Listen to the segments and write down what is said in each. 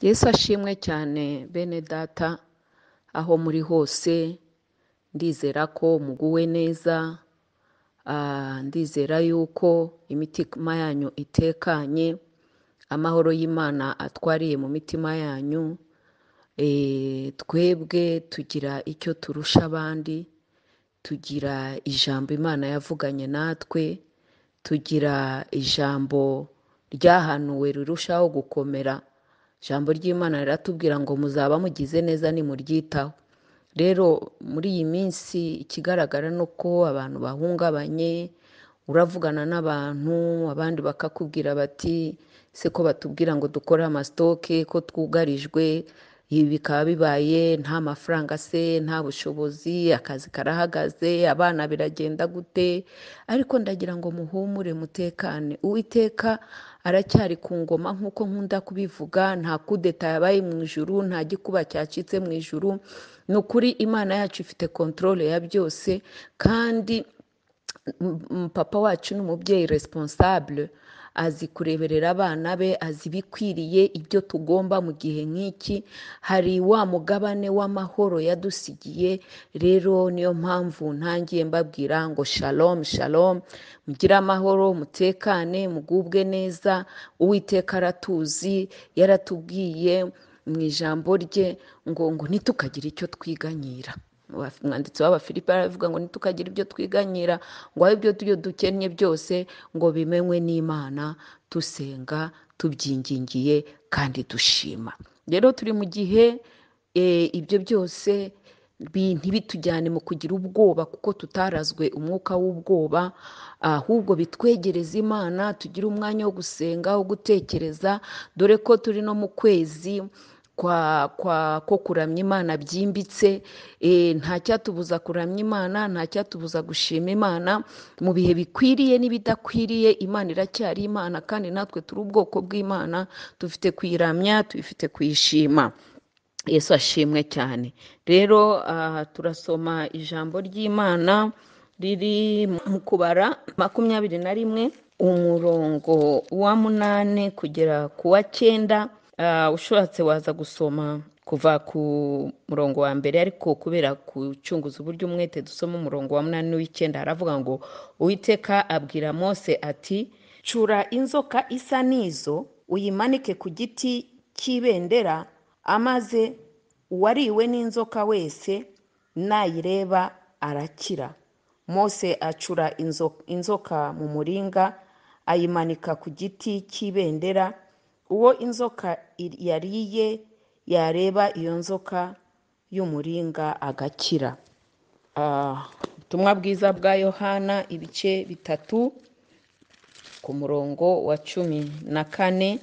Yesu ashimwe cyane bene data aho muri hose, ndizera ko muguwe neza, ndizera yuko imitima yanyu itekanye, amahoro y'Imana atwariye mu mitima yanyu. Twebwe tugira icyo turusha abandi, tugira ijambo Imana yavuganye natwe, tugira ijambo ryahanuwe rirushaho gukomera. Ijambo ry'Imana riratubwira ngo muzaba mugize neza nimuryitaho. Rero muri iyi minsi ikigaragara ni uko abantu bahungabanye, uravugana n'abantu abandi bakakubwira bati se ko batubwira ngo dukore amasitoke ko twugarijwe, ibi bikaba bibaye nta mafaranga se, nta bushobozi, akazi karahagaze, abana biragenda gute? Ariko ndagira ngo muhumure mutekane, Uwiteka aracyari ku ngoma nk'uko nkunda kubivuga. Nta kudeta yabaye mu ijuru, nta gikuba cyacitse mu ijuru. Ni ukuri Imana yacu ifite controle ya byose, kandi papa wacu ni umubyeyi responsable, azi kureberera abana be, azi ibikwiriye ibyo tugomba mu gihe nk'iki. Hari wa mugabane w'amahoro yadusigiye. Rero niyo mpamvu ntangiye mbabwira ngo shalom shalom, mugire amahoro, mutekane, mugubwe neza. Uwiteka aratuzi, yaratubwiye mu ijambo rye ngo ntitukagire icyo twiganyira. Umwanditsi w'Abafilipi aravuga ngo ntitukagire ibyo twiganyira, ngo aho ibyo dukennye byose ngo bimenywe n'Imana, dusenga tubyingingiye kandi dushima. Rero turi mu gihe ibyo byose ntibitujyane mu kugira ubwoba, kuko tutarazwe umwuka w'ubwoba, ahubwo bitwegereza Imana, tugire umwanya wo gusenga, wo gutekereza, dore ko turi no mu kwezi ko kuramya Imana byimbitse. Nta cyatubuza kuramya Imana, nta cyatubuza gushima Imana mu bihe bikwiriye n'ibidakwiriye. Imana iracyari Imana, kandi natwe turi ubwoko bw'Imana, dufite kuyiramya, dufite kuyishima. Yesu ashimwe cyane. Rero turasoma ijambo ry'Imana riri mu Kubara 21 umurongo wa 8 kugera ku wa 9. Ushatse waza gusoma kuva ku murongo wa mbere, ariko kubera kucunguza uburyo umwete dusoma umurongo wa 8 n'u9. Haravuga ngo Uwiteka abwira Mose ati, cura inzoka isa n'izo uyimanike ku giti cy'ibendera, amaze uwariwe n'inzoka wese nayireba arakira. Mose acura inzoka mu muringa, ayimanika ku giti cy'ibendera. Uwo inzoka yariye yareba iyo nzoka y'umuringa agakira. Ubutumwa bwiza bwa Yohana ibice 3 ku murongo wa 14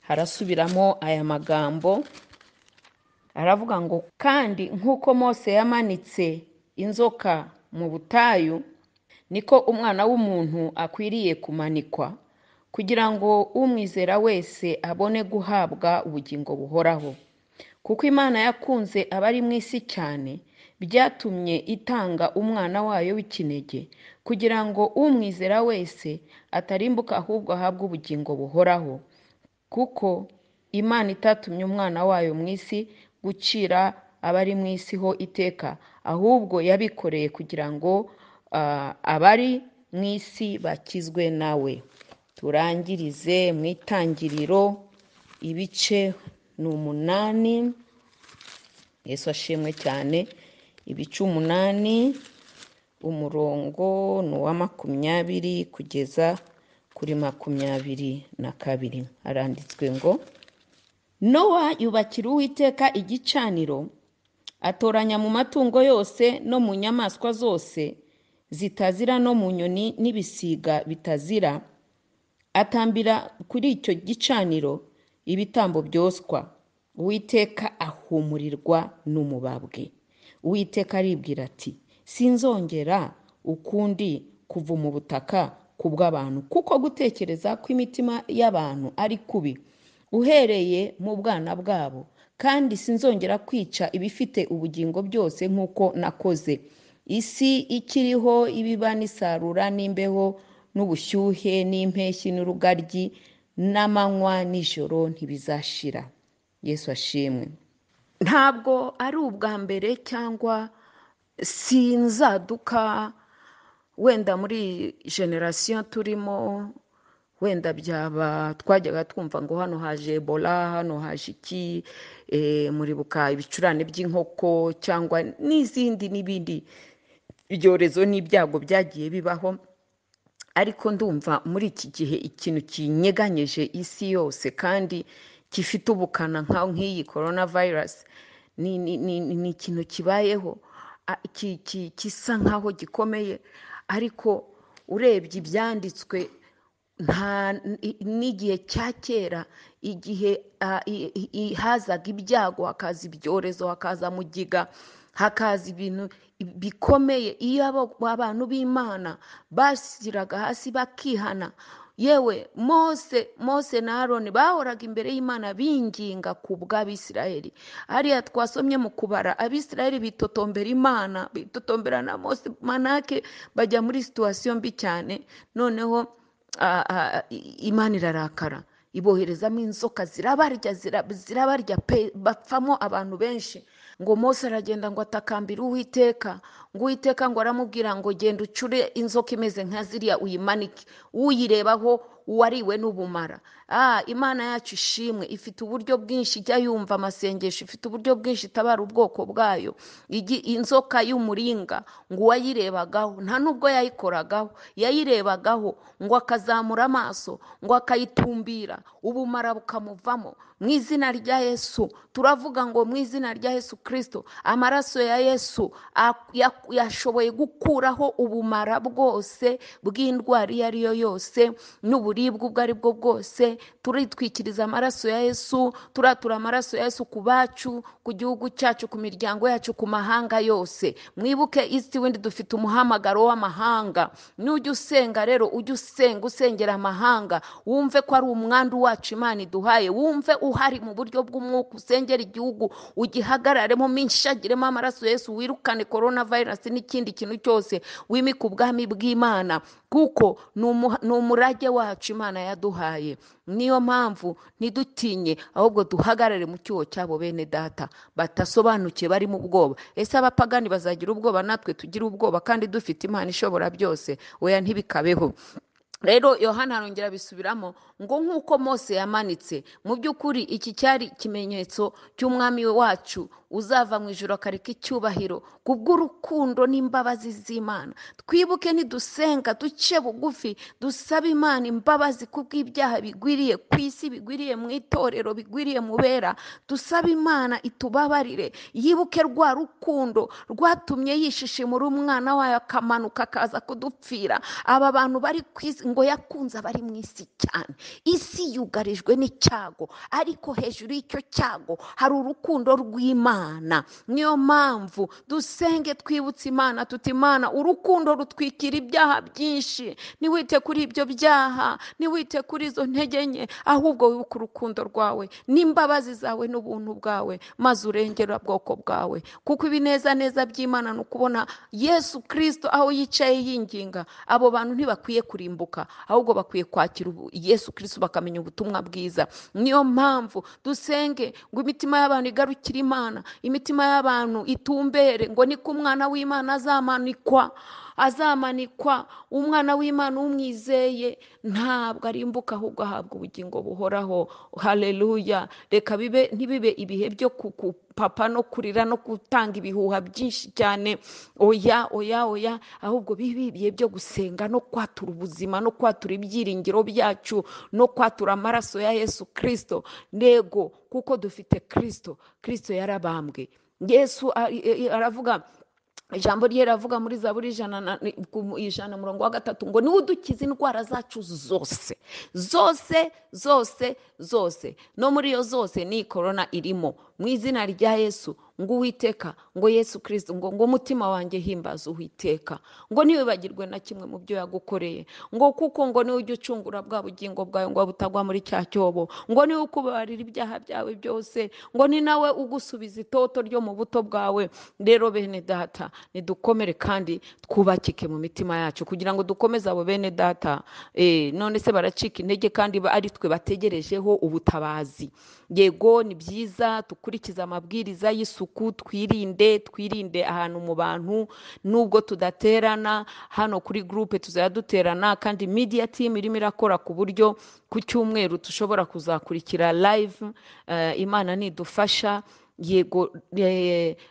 harasubiramo aya magambo. Aravuga ngo kandi nk'uko Mose yamanitse inzoka mu butayu, niko umwana w'umuntu akwiriye kumanikwa, kugira ngo umwizera wese abone guhabwa ubugingo buhoraho. Kuko Imana yakunze abari mu isi cyane, byatumye itanga umwana wayo w'ikinege, kugira ngo umwizera wese atarimbuka ahubwo ahabwe ubugingo buhoraho. Kuko Imana itatumye umwana wayo mu isi gucira abari mu isi ho iteka, ahubwo yabikoreye kugira ngo abari mu isi bakizwe nawe. Turangirize mu Itangiriro ibice 8. Yesu ashimwe cyane. Ibice 8 umurongo ni uwa 20 kugeza kuri 22. Haranditswe ngo Nowa yubakira Uwiteka igicaniro, atoranya mu matungo yose no mu nyamaswa zose zitazira no mu nyoni n'ibisiga bitazira, atambira kuri icyo gicaniro ibitambo byoswa. Uwiteka ahumurirwa n'umubabwe. Uwiteka aribwira ati, sinzongera ukundi kuva mu butaka kubw'abantu, kuko gutekereza kw'imitima y'abantu ari kubi uhereye mu bwana bwabo, kandi sinzongera kwica ibifite ubugingo byose nk'uko nakoze. Isi ikiriho ibiba n'isarura n'imbeho n'ubushyuhe n'impeshyi n'urugaryi n'amanywa n'ijoro ntibizashira. Yesu ashimwe. Ntabwo ari ubwa mbere cyangwa sinzaduka wenda muri generasiyo turimo, wenda byaba twajyaga twumva ngo hano haje ebola, hano haje iki, muribuka ibicurane by'inkoko cyangwa n'ibindi ibyorezo n'ibyago byagiye bibaho. Ariko ndumva muri iki gihe ikintu kinyeganyeje isi yose kandi gifite ubukana nk'iyi corona virus ni ikintu kibayeho gisa nkaho gikomeye. Ariko urebye ibyanditswe, n'igihe cya kera, igihe hazaga ibyago, hakaza ibyorezo, hakaza mugiga, hakaza ibintu bikomeye, iyo abantu b'Imana bashyiraga hasi bakihana, yewe Mose na Aroni bahoraga imbere y'Imana binginga ku bw'Abisirayeli. Hariya twasomye mu kubara, Abisirayeli bitotombera Imana, bitotombera na Mose, manake bajya muri situwasiyo mbi cyane. Noneho Imana irarakara, iboherezamo inzoka zirabarya pe, bapfamo abantu benshi. Ngo Mose aragenda ngo atakambira Uwiteka, ngo Uwiteka ngo aramubwira ngo genda ucure inzoka imeze nka ziriya uyimanike, uyirebaho wariwe n'ubumara. Imana yacu ishimwe, ifite uburyo bwinshi ijya yumva amasengesho, ifite uburyo bwinshi itabara ubwoko bwayo. Inzoka y'umuringa ngo uwayirebagaho nta nubwo yayikoragaho, yayirebagaho ngo akazamura amaso, ngo akayitumbira, ubumara bukamuvamo. Mu izina rya Yesu turavuga ngo mu izina rya Yesu Kristo, amaraso ya Yesu yashoboye gukuraho ubumara bwose bw'indwara iyo ari yo yose, n'uburibwe ubwo ari bwo bwose. Turitwikiriza amaraso ya Yesu, turatura amaraso ya Yesu ku bacu, ku gihugu cyacu, ku miryango yacu, ku mahanga yose. Mwibuke isi windi dufite umuhamagaro w'amahanga. Nujya usenga rero, ujye usengera amahanga, wumve ko ari umwandu wacu Imana iduhaye, wumve uhari mu buryo bw'umwuka, usengera igihugu, ugihagararemo, minshagiremo amaraso ya Yesu, wirukane corona virus n'ikindi kintu cyose, wimike ubwami bw'Imana, kuko ni umurage wacu Imana yaduhaye. Niyo mpamvu ntidutinye, ahubwo duhagarare mu cyuho cyabo bene data batasobanukiye, bari mu bwoba. Ese abapagani bazagira ubwoba natwe tugira ubwoba kandi dufite Imana ishobora byose? Oya, ntibikabeho. Rero Yohana arongera bisubiramo ngo nk'uko Mose yamanitse, mu by'ukuri iki cyari ikimenyetso cy'umwami wacu uzava mu ijuru akareka icyubahiro kubw'urukundo n'imbabazi z'Imana. Twibuke nidusenga duce bugufi, dusaba Imana imbabazi kubw'ibyaha bigwiriye ku isi, bigwiriye mu itorero, bigwiriye mu bera. Dusaba Imana itubabarire, yibuke rwa rukundo rwatumye yishishimura umwana wayo akamanuka akaza kudupfira. Aba bantu bari ku isi ngo yakunze abari mu isi cyane. Isi yugarijwe n'icyago, ariko hejuru y'icyo cyago hari urukundo rw'Imana. Niyo mpamvu dusenge twibutse Imana tuti, Imana urukundo rutwikira ibyaha byinshi. Ntiwite kuri ibyo byaha, ntiwite kuri izo ntege nke, ahubwo wibuke urukundo rwawe n'imbabazi zawe n'ubuntu bwawe, maze urengera bwoko bwawe. Kuko ibinezaneza by'Imana ni ukubona Yesu Kristo aho yicaye yinginga. Abo bantu ntibakwiye kurimbuka, ahubwo bakwiye kwakira Yesu Kristo, bakamenya ubutumwa bwiza. Niyo mpamvu dusenge ngo imitima y'abantu igarukire Imana, imitima y'abantu itumbere, ngo niko umwana w'Imana azamanikwa. Umwana w'Imana umwizeye ntabwo arimbuka, ahubwo ahabwa ubugingo buhoraho. Haleluya. Reka ntibibe ibihe byo papa no kurira no gutanga ibihuha byinshi cyane. Oya, ahubwo bibe ibihe byo gusenga no kwatura ubuzima, no kwatura ibyiringiro byacu, no kwatura amaraso ya Yesu Kristo. Nego kuko dufite Kristo yarabambwe. Yesu aravuga, ijambo rye riravuga muri Zaburi 100:3 ngo niwe udukiza indwara zacu zose. No muri iyo zose ni corona irimo. Mu izina rya Yesu, ngo Uwiteka, ngo Yesu Kristo, ngo umutima wanjye himbaza Uwiteka, ngo ntiwibagirwe na kimwe mu byo yagukoreye, ngo kuko ngo niwe ujya ucungura bwa bugingo bwawe ngo butagwa muri cya cyobo, ngo niwe ukubabarira ibyaha byawe byose, ngo ni nawe ugusubiza itoto ryo mu buto bwawe. Rero bene data, nidukomere kandi twubakike mu mitima yacu kugira ngo dukomeze abo bene data. None se baracika intege kandi ari twe bategerejeho ubutabazi. yego ni byiza dukurikiza amabwiriza y'isuku, twirinde ahantu mu bantu, nubwo tudaterana hano kuri groupe tuzajya duterana, kandi media team irimo irakora ku buryo ku cyumweru dushobora kuzakurikira live, Imana nidufasha. Yego,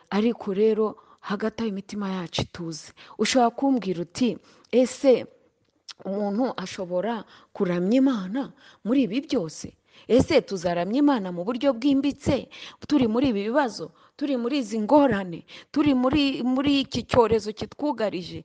ariko rero hagati aho imitima yacu ituze. Ushobora kumbwira uti ese umuntu ashobora kuramya Imana muri ibi byose? Ese tuzaramya Imana mu buryo bwimbitse turi muri ibi bibazo, turi muri izi ngorane, turi muri iki cyorezo kitwugarije,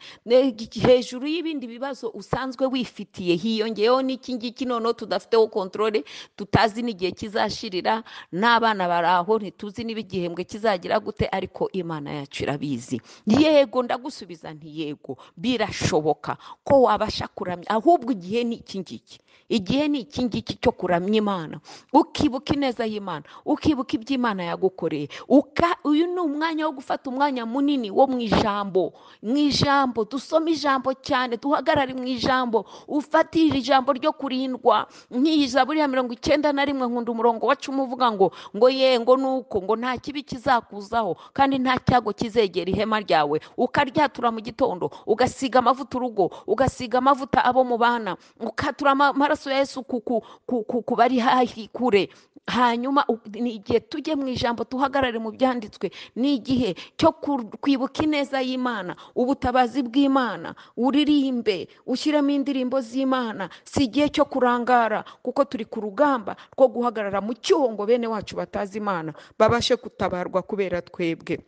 hejuru y'ibindi bibazo usanzwe wifitiye hiyongeyeho n'iki ngiki noneho tudafiteho kontrole, tutazi n'igihe kizashirira, n'abana bari aho ntituzi n'ibigihembwe kizagira gute, ariko Imana yacu irabizi. Yego, ndagusubiza nti yego, birashoboka ko wabasha kuramya, ahubwo igihe ni iki ngiki. Igihe ni iki ngiki cyo kuramya Imana, ukibuka ineza y'Imana, ukibuka iby'Imana yagukoreye. Uyu ni umwanya wo gufata umwanya munini wo mu ijambo, dusome ijambo cyane, duhagarare mu ijambo, ufatire ijambo ryo kurindwa. Nk'iyi Zaburi ya 91 nkunda umurongo wa 10 uvuga ngo nuko ngo nta kibi kizakuzaho kandi nta cyago kizegera ihema ryawe. Ukaryatura mu gitondo, ugasiga amavuta urugo, ugasiga amavuta abo mu bana, ukatura amaraso ya Yesu ku bari hahi kure. Hanyuma ni igihe tujye mu ijambo, tuhagarare mu byanditswe. Ni igihe cyo kwibuka ineza y'Imana, ubutabazi bw'Imana, uririmbe, ushyiramo indirimbo z'Imana. Si igihe cyo kurangara, kuko turi ku rugamba rwo guhagarara mu cyuho ngo bene wacu batazi Imana babashe gutabarwa kubera twebwe.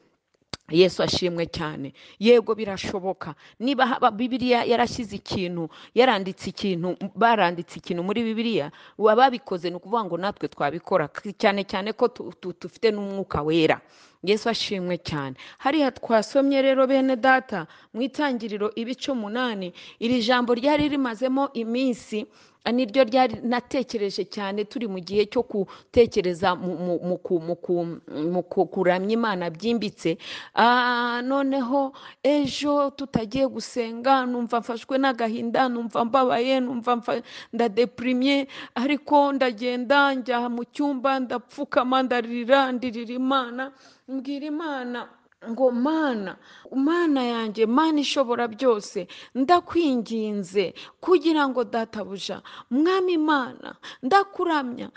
Yesu ashimwe cyane. Yego, birashoboka. Niba Bibiliya yarashyize ikintu, baranditse ikintu muri Bibiliya, babikoze ni ukuvuga ngo natwe twabikora, cyane cyane ko dufite n'umwuka wera. Yesu ashimwe cyane. Hariya twasomye rero bene data mu Itangiriro ibice 8, iri jambo ryari rimazemo iminsi, niryo ryari natekereje cyane turi mu gihe cyo gutekereza mu kuramya Imana byimbitse. Noneho ejo tutagiye gusenga numva mfashwe n'agahinda, numva mbabaye, numva ndadeprimye, ariko ndagenda njya mu cyumba, ndapfukama, ndirira Imana, mbwira Imana ngo Mana yanjye, Mana ishobora byose, ndakwinginze kugira ngo databuja Mwami Imana ndakuramya,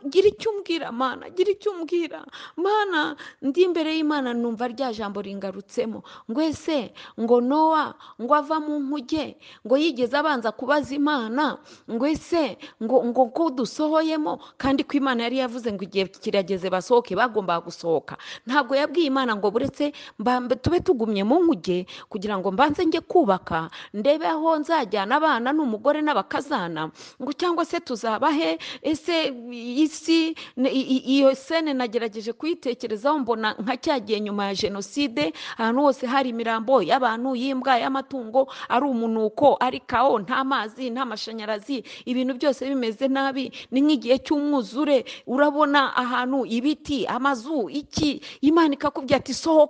gira icyo umbwira Mana, gira icyo umbwira Mana. Ndi imbere y'Imana numva rya jambo ringarutsemo ngo ese ngo Nowa ngo ava mu nkuge ngo yigeze abanza kubaza Imana ngo ese ngo ko dusohoyemo, kandi ko Imana yari yavuze ngo igihe kirageze basohoke, bagombaga gusohoka. Ntabwo yabwiye Imana ngo buretse tube tugumye mu nkuge kugira ngo mbanze njye kubaka, ndebe aho nzajyana abana n'umugore n'abakazana, ngo cyangwa se tuzabahe. Ese isi iyo sene nagerageje kuyitekerezaho, mbona nka cyagiye nyuma ya jenoside, ahantu hose hari imirambo y'abantu, y'imbwa, y'amatungo, ari umunuko, ari kao, nta mazi, nta mashanyarazi, ibintu byose bimeze nabi. Ni nk'igihe cy'umwuzure, urabona ahantu ibiti, amazu, iki. Imana ikakubwira ati sohoka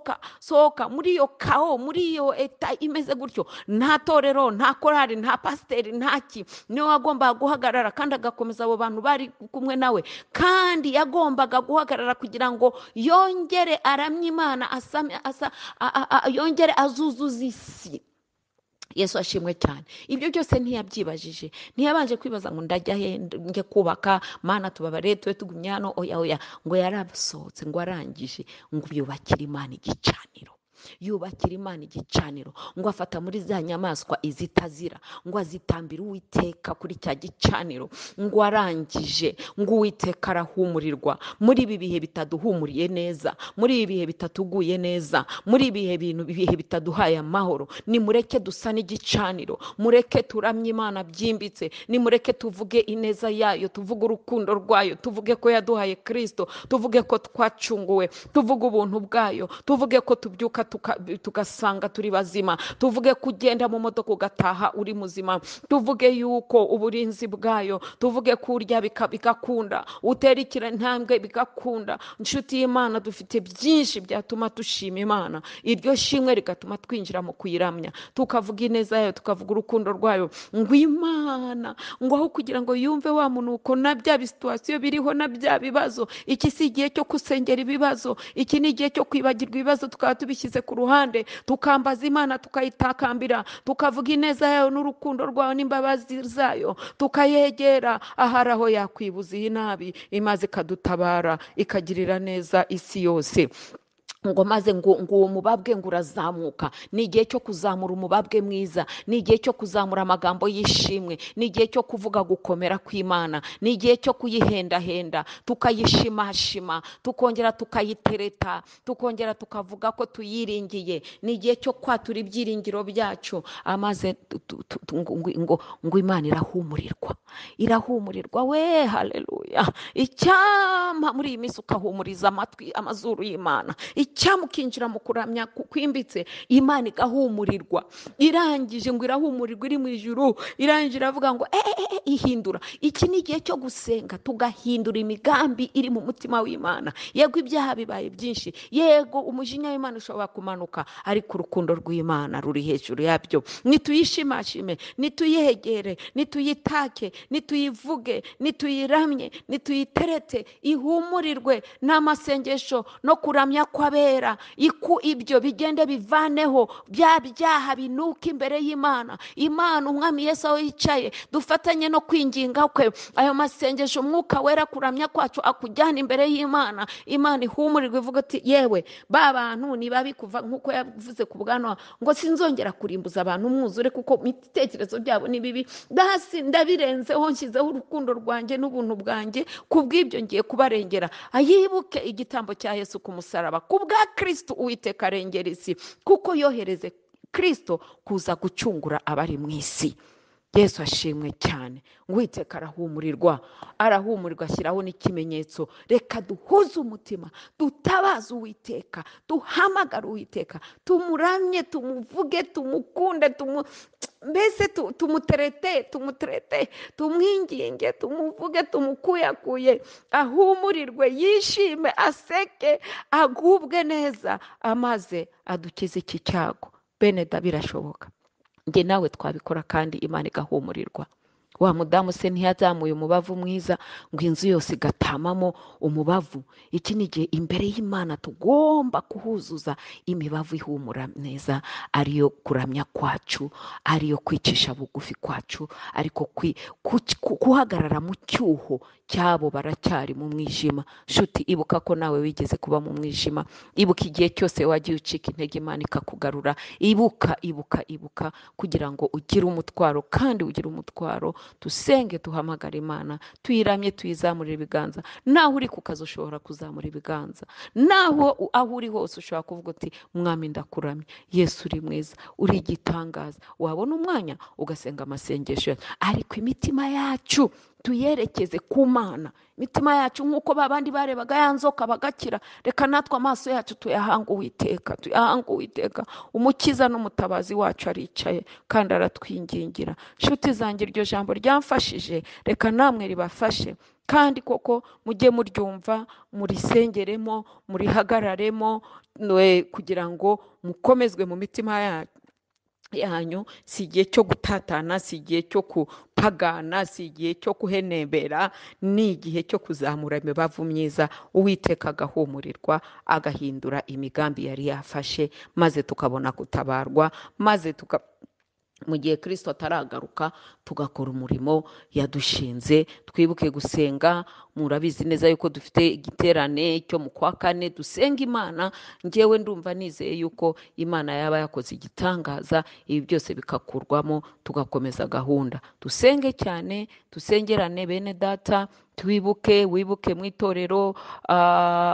muri iyo kao, muri iyo eta imeze gutyo. Nta torero, nta korari, nta pasiteri, ntaki. Niwe wagombaga guhagarara kandi agakomeza abo bantu bari kumwe nawe, kandi yagombaga guhagarara kugira ngo yongere aramye Imana, yongere azuzuza isi. Yesu ashimwe cyane. Ibyo byose ntiyabyibajije, ntiyabanje kwibaza ngo ndajya he, njye kubaka, Mana tubabare tube tugumye hano. Oya, ngo yarasohotse, ngo arangije ngo yubakire Imana igicaniro. yubakira Imana igicaniro, ngo afata muri za nyamaswa izitazira, ngo azitambira Uwiteka kuri cya gicaniro, ngo arangije ngo Uwiteka arahumurirwa. Muri ibi bihe bitaduhumuriye neza, muri ibi bihe bitatuguye neza, muri ibi bihe bitaduhaye amahoro, nimureke dusa n'igicaniro, mureke turamye Imana byimbitse, nimureke tuvuge ineza yayo, tuvuge urukundo rwayo, tuvuge ko yaduhaye Kristo, tuvuge ko twacunguwe, tuvuge ubuntu bwayo, tuvuge ko tubyuka tugasanga turi bazima, tuvuge kugenda mu modoka ugataha uri muzima, tuvuge yuko uburinzi bwayo, tuvuge kurya bigakunda, utera intambwe bigakunda. Inshuti y'Imana, dufite byinshi byatuma dushima Imana, iryo shimwe rigatuma twinjira mu kuyiramya, tukavuga ineza yayo, tukavuga urukundo rwayo. Ngo Imana, ngo aho kugira ngo yumve wa munuko na bya bisituwasiyo biriho na bya bibazo, iki si igihe cyo kusengera ibibazo, iki ni igihe cyo kwibagirwa ibibazo, tukaba tubishyize ku ruhande, tukambaza Imana, tukayitakambira, tukavuga ineza yayo n'urukundo rwayo n'imbabazi zayo, tukayegera ahari aho yakwibuza iyi nabi, imaze ikadutabara, ikagirira neza isi yose. Ngo maze ngo uwo mubabwe ngo urazamuka. Ni igihe cyo kuzamura umubabwe mwiza, ni igihe cyo kuzamura amagambo y'ishimwe, ni igihe cyo kuvuga gukomera kw'Imana, ni igihe cyo kuyihendahenda, tukayishimashima, tukongera tukayitereta, tukongera tukavuga ko tuyiringiye. Ni igihe cyo kwatura ibyiringiro byacu, amaze ngo Imana irahumurirwa we, haleluya. Icyampa muri iyi minsi ukahumuriza amatwi, amazuru y'Imana, icyamukinjira mu kuramya kwimbitse, Imana igahumurirwa. Irangije ngo irahumurirwa, iri mu ijuru, irangije iravuga ngo ihindura. Iki ni igihe cyo gusenga, tugahindura imigambi iri mu mutima w'Imana. Yego ibyaha bibaye byinshi, yego umujinya w'Imana ushobora kumanuka, ariko urukundo rw'Imana ruri hejuru yabyo. Nituyishimashime, nituyegere, nituyitake, nituyivuge, nituyiramye, nituyiterete, ihumurirwe. N'amasengesho no kuramya kw'abera, ibyo bigende bivaneho bya byaha binuka imbere y'Imana. Imana, umwami Yesu aho yicaye, dufatanye no kwinginga kwe, ayo masengesho umwuka wera kuramya kwacu akujyana imbere y'Imana. Imana ihumurirwe, ivuga ati yewe ba bantu nibabi, kuva nkuko yavuze ku bwanwa ngo sinzongera kurimbuza abantu umwuzure, kuko ibitekerezo byabo ni bibi, dasi ndabirenzeho, nshyizeho urukundo rwanjye n'ubuntu bwanjye, kubw'ibyo ngiye kubarengera. Ayibuke igitambo cya Yesu ku musaraba, kubwa Kristo Uwiteka arengera isi, kuko yohereze Kristo kuza gucungura abari mu isi. Yesu ashimwe cyane. Uwiteka arahumurirwa, ashyiraho n'ikimenyetso. Reka duhuze umutima, dutabaze Uwiteka, duhamagare Uwiteka, tumuramye, tumuvuge, tumukunde, mbese tumuterete, tumwinginge, tumuvuge, tumukuyakuye, ahumurirwe, yishime, aseke, agubwe neza, amaze adukize iki cyago. Bene da, birashoboka. Nge nawe twabikora kandi Imana igahumurirwa. Wa mudamu se ntiyazamuye umubavu mwiza ngo inzu yose igatamamo umubavu? Iki ni igihe imbere y'Imana tugomba kuhuzuza imibavu ihumura neza, ariyo kuramya kwacu, ariyo kwicisha bugufi kwacu, ariko guhagarara mu cyuho cyabo baracyari mu mwijima. Shuti, ibuka ko nawe wigeze kuba mu mwijima. Ibuka igihe cyose wagiye ucika intege, Imana ikakugarura. Ibuka kugira ngo ugire umutwaro, kandi ugire umutwaro. Dusenge, duhamagare Imana, tuyiramye, tuyizamurire ibiganza. Naho uri ku kazi ushobora kuzamura ibiganza, naho aho uri hose ushobora kuvuga uti mwami ndakuramye, Yesu uri mwiza, uri igitangaza. Wabona umwanya ugasenga amasengesho, ariko imitima yacu tuyerekeze ku Mana. Imitima yacu nk'uko babandi barebaga ya nzoka bagakira, reka natwe amaso yacu tuyahanga Uwiteka. Umukiza n'umutabazi wacu aricaye kandi aratwingingira. Nshuti zanjye, iryo jambo ryamfashije, reka namwe ribafashe, kandi koko mujye muryumva, murisengeremo, murihagararemo, kugira ngo mukomezwe mu mitima yanyu. Si igihe cyo gutatana, si igihe cyo kupagana, si igihe cyo kuhenebera, ni igihe cyo kuzamura imibavu myiza. Uwiteka agahumurirwa, agahindura imigambi yari yafashe, maze tukabona gutabarwa, maze mu gihe Kristo ataragaruka tugakora umurimo yadushinze. Twibuke gusenga. Murabizi neza yuko dufite igiterane cyo mu kwa kane, dusenga Imana. Ngewe ndumva nizeye yuko Imana yaba yakoze igitangaza, ibi byose bikakurwamo, tugakomeza gahunda. Dusenge cyane, dusengerane bene data, wibuke mu itorero,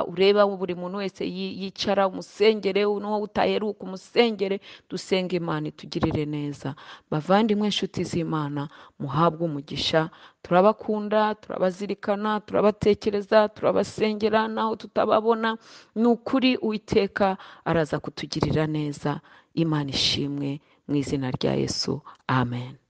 ureba buri muntu wese yicara umusengere, n'uwo utaheruka umusengere, dusenge Imana itugirire neza. Bavandimwe inshuti z'Imana, muhabwe umugisha. Turabakunda, turabazirikana, turabatekereza, turabasengera naho tutababona. Ni ukuri Uwiteka araza kutugirira neza. Imana ishimwe mu izina rya Yesu, amen.